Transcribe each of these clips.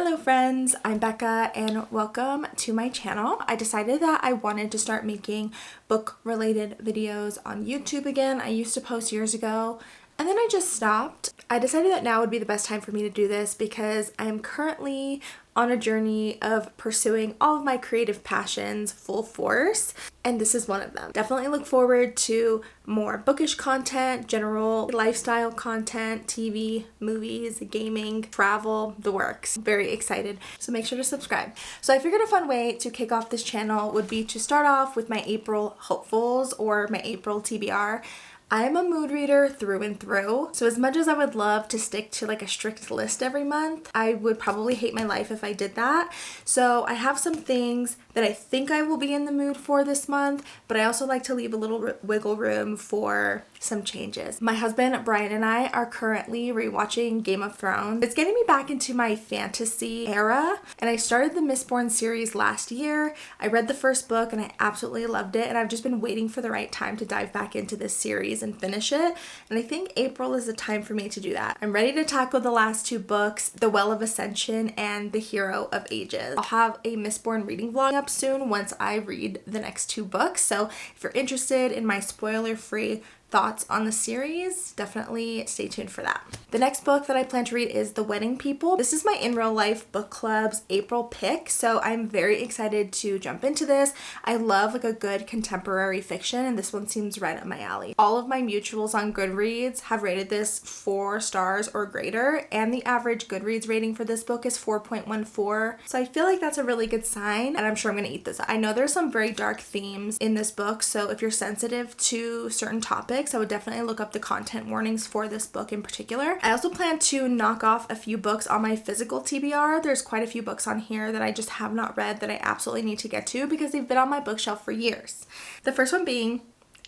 Hello friends, I'm Becca and welcome to my channel. I decided that I wanted to start making book related videos on YouTube again. I used to post years ago and then I just stopped. I decided that now would be the best time for me to do this because I am currently on a journey of pursuing all of my creative passions full force, and this is one of them. Definitely look forward to more bookish content, general lifestyle content, TV, movies, gaming, travel, the works. Very excited, so make sure to subscribe. So I figured a fun way to kick off this channel would be to start off with my April hopefuls or my April TBR. I am a mood reader through and through, so as much as I would love to stick to like a strict list every month, I would probably hate my life if I did that. So I have some things that I think I will be in the mood for this month, but I also like to leave a little wiggle room for some changes. My husband Brian and I are currently rewatching Game of Thrones. It's getting me back into my fantasy era, and I started the Mistborn series last year. I read the first book and I absolutely loved it, and I've just been waiting for the right time to dive back into this series and finish it, and I think April is the time for me to do that. I'm ready to tackle the last two books, The Well of Ascension and The Hero of Ages. I'll have a Mistborn reading vlog up soon once I read the next two books, so if you're interested in my spoiler-free thoughts on the series, definitely stay tuned for that. The next book that I plan to read is The Wedding People. This is my In Real Life Book Club's April pick, so I'm very excited to jump into this. I love like a good contemporary fiction, and this one seems right up my alley. All of my mutuals on Goodreads have rated this 4 stars or greater, and the average Goodreads rating for this book is 4.14, so I feel like that's a really good sign, and I'm sure I'm gonna eat this up. I know there's some very dark themes in this book, so if you're sensitive to certain topics, I would definitely look up the content warnings for this book in particular. I also plan to knock off a few books on my physical TBR. There's quite a few books on here that I just have not read that I absolutely need to get to because they've been on my bookshelf for years. The first one being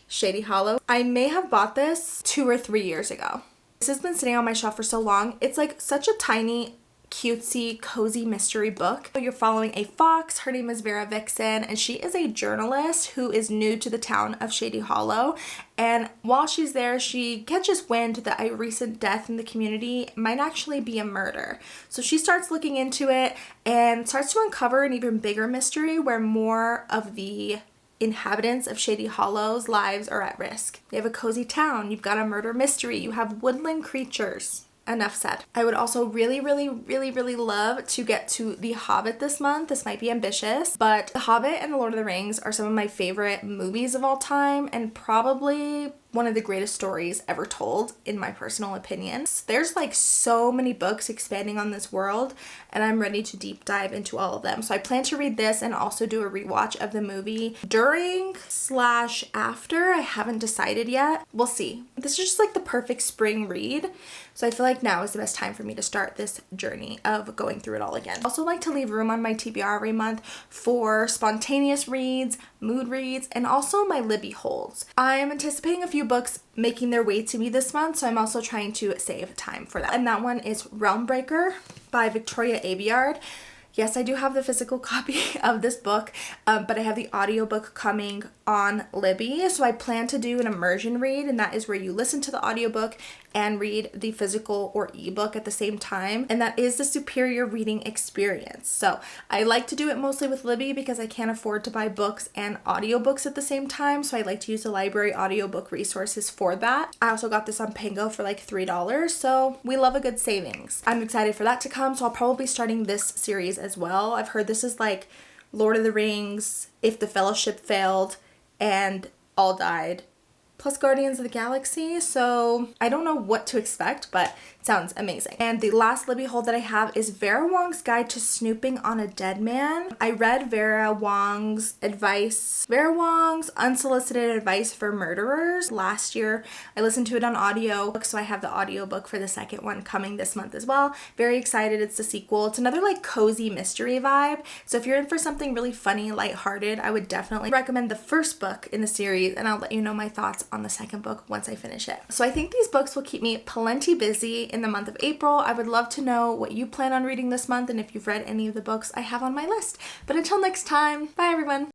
Shady Hollow. I may have bought this 2 or 3 years ago. This has been sitting on my shelf for so long. It's like such a tiny, cutesy, cozy mystery book. You're following a fox. Her name is Vera Vixen, and she is a journalist who is new to the town of Shady Hollow. And while she's there, she catches wind that a recent death in the community might actually be a murder. So she starts looking into it and starts to uncover an even bigger mystery where more of the inhabitants of Shady Hollow's lives are at risk. You have a cozy town, you've got a murder mystery, you have woodland creatures. Enough said. I would also really love to get to The Hobbit this month. This might be ambitious, but The Hobbit and The Lord of the Rings are some of my favorite movies of all time and probably one of the greatest stories ever told, in my personal opinion. There's like so many books expanding on this world, and I'm ready to deep dive into all of them. So I plan to read this and also do a rewatch of the movie during/after. I haven't decided yet. We'll see. This is just like the perfect spring read. So I feel like now is the best time for me to start this journey of going through it all again. I also like to leave room on my TBR every month for spontaneous reads, mood reads, and also my Libby holds. I am anticipating a few books making their way to me this month, so I'm also trying to save time for that. And that one is Realm Breaker by Victoria Averyard. Yes, I do have the physical copy of this book, but I have the audiobook coming on Libby, so I plan to do an immersion read, and that is where you listen to the audiobook and read the physical or ebook at the same time, and that is the superior reading experience. So I like to do it mostly with Libby because I can't afford to buy books and audiobooks at the same time, so I like to use the library audiobook resources for that. I also got this on Pango for like $3, so we love a good savings. I'm excited for that to come, so I'll probably be starting this series as well. I've heard this is like Lord of the Rings, If the Fellowship Failed, and All Died, plus Guardians of the Galaxy, so I don't know what to expect, but it sounds amazing. And the last Libby hold that I have is Vera Wong's Guide to Snooping on a Dead Man. I read Vera Wong's Unsolicited Advice for Murderers last year. I listened to it on audio, so I have the audiobook for the second one coming this month as well. Very excited. It's the sequel. It's another like cozy mystery vibe, so if you're in for something really funny, lighthearted, I would definitely recommend the first book in the series, and I'll let you know my thoughts on the second book once I finish it. So I think these books will keep me plenty busy in the month of April. I would love to know what you plan on reading this month and if you've read any of the books I have on my list. But until next time, bye everyone!